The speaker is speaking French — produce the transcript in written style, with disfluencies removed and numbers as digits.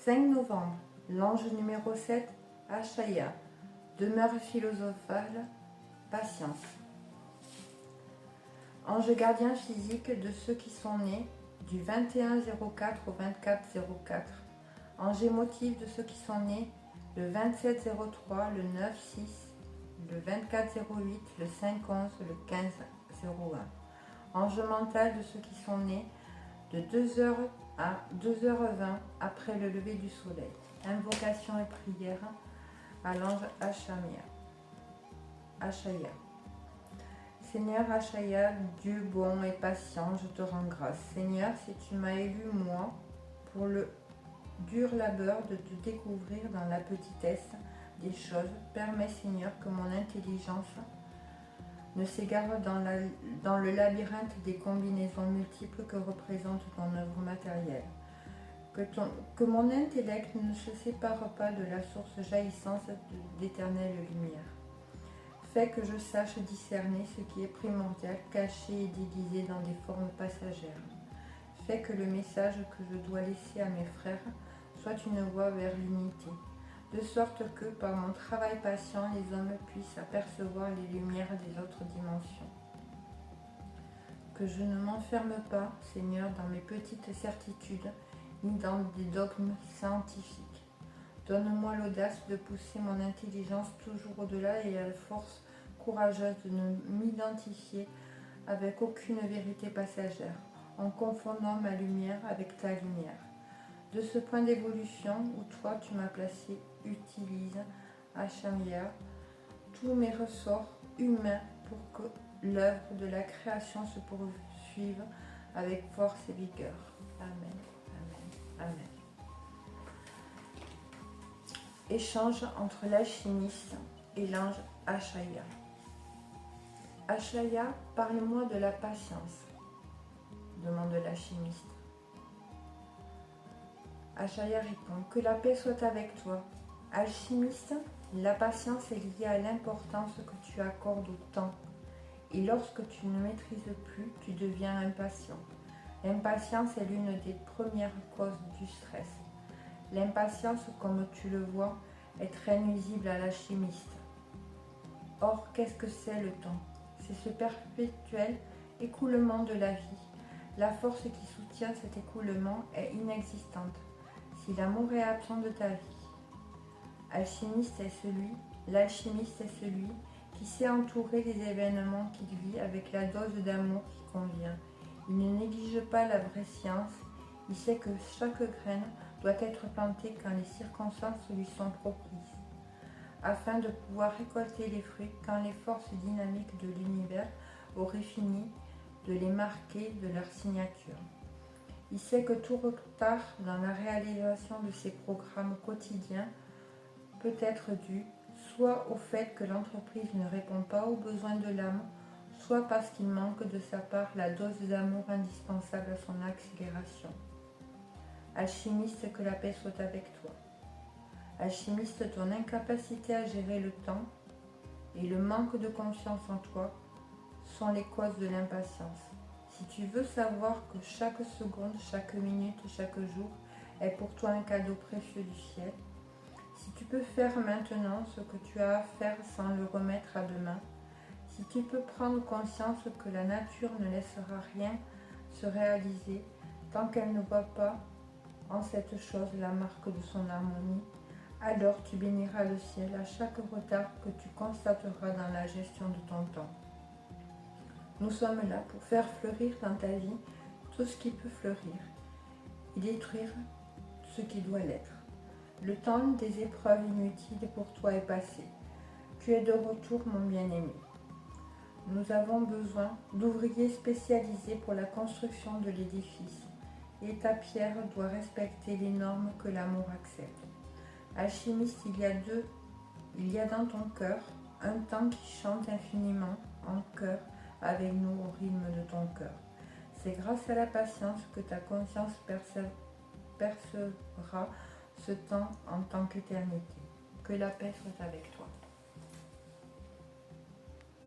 5 novembre, l'ange numéro 7, Achaya, demeure philosophale, patience. Ange gardien physique de ceux qui sont nés du 21-04 au 24-04. Ange émotif de ceux qui sont nés le 27-03, le 9-6, le 24-08, le 5-11, le 15-01. Ange mental de ceux qui sont nés de 2h à 2h20 après le lever du soleil. Invocation et prière à l'ange Achaya. Seigneur Achaya, Dieu bon et patient, je te rends grâce. Seigneur, si tu m'as élu moi pour le dur labeur de te découvrir dans la petitesse des choses, permets Seigneur que mon intelligence ne s'égare dans le labyrinthe des combinaisons multiples que représente ton œuvre matérielle. Que mon intellect ne se sépare pas de la source jaillissante d'éternelle lumière. Fais que je sache discerner ce qui est primordial, caché et déguisé dans des formes passagères. Fais que le message que je dois laisser à mes frères soit une voie vers l'unité, de sorte que, par mon travail patient, les hommes puissent apercevoir les lumières des autres dimensions. Que je ne m'enferme pas, Seigneur, dans mes petites certitudes, ni dans des dogmes scientifiques. Donne-moi l'audace de pousser mon intelligence toujours au-delà et la force courageuse de ne m'identifier avec aucune vérité passagère, en confondant ma lumière avec ta lumière. De ce point d'évolution où toi tu m'as placé, utilise, Achaya, tous mes ressorts humains pour que l'œuvre de la création se poursuive avec force et vigueur. Amen, amen, amen. Échange entre l'alchimiste et l'ange Achaya. Achaya, parle-moi de la patience, demande l'alchimiste. Achaya répond, que la paix soit avec toi. Alchimiste, la patience est liée à l'importance que tu accordes au temps. Et lorsque tu ne maîtrises plus, tu deviens impatient. L'impatience est l'une des premières causes du stress. L'impatience, comme tu le vois, est très nuisible à l'alchimiste. Or, qu'est-ce que c'est le temps? C'est ce perpétuel écoulement de la vie. La force qui soutient cet écoulement est inexistante si l'amour est absent de ta vie. L'alchimiste est celui qui sait entourer les événements qu'il vit avec la dose d'amour qui convient. Il ne néglige pas la vraie science. Il sait que chaque graine doit être plantée quand les circonstances lui sont propices, afin de pouvoir récolter les fruits quand les forces dynamiques de l'univers auraient fini de les marquer de leur signature. Il sait que tout retard dans la réalisation de ses programmes quotidiens peut être dû soit au fait que l'entreprise ne répond pas aux besoins de l'âme, soit parce qu'il manque de sa part la dose d'amour indispensable à son accélération. Alchimiste, que la paix soit avec toi. Alchimiste, ton incapacité à gérer le temps et le manque de confiance en toi sont les causes de l'impatience. Si tu veux savoir que chaque seconde, chaque minute, chaque jour est pour toi un cadeau précieux du ciel, si tu peux faire maintenant ce que tu as à faire sans le remettre à demain, si tu peux prendre conscience que la nature ne laissera rien se réaliser tant qu'elle ne voit pas en cette chose la marque de son harmonie, alors tu béniras le ciel à chaque retard que tu constateras dans la gestion de ton temps. Nous sommes là pour faire fleurir dans ta vie tout ce qui peut fleurir et détruire ce qui doit l'être. Le temps des épreuves inutiles pour toi est passé. Tu es de retour, mon bien-aimé. Nous avons besoin d'ouvriers spécialisés pour la construction de l'édifice. Et ta pierre doit respecter les normes que l'amour accepte. Alchimiste, il y a dans ton cœur un temps qui chante infiniment en chœur avec nous au rythme de ton cœur. C'est grâce à la patience que ta conscience percevra ce temps en tant qu'éternité. Que la paix soit avec toi.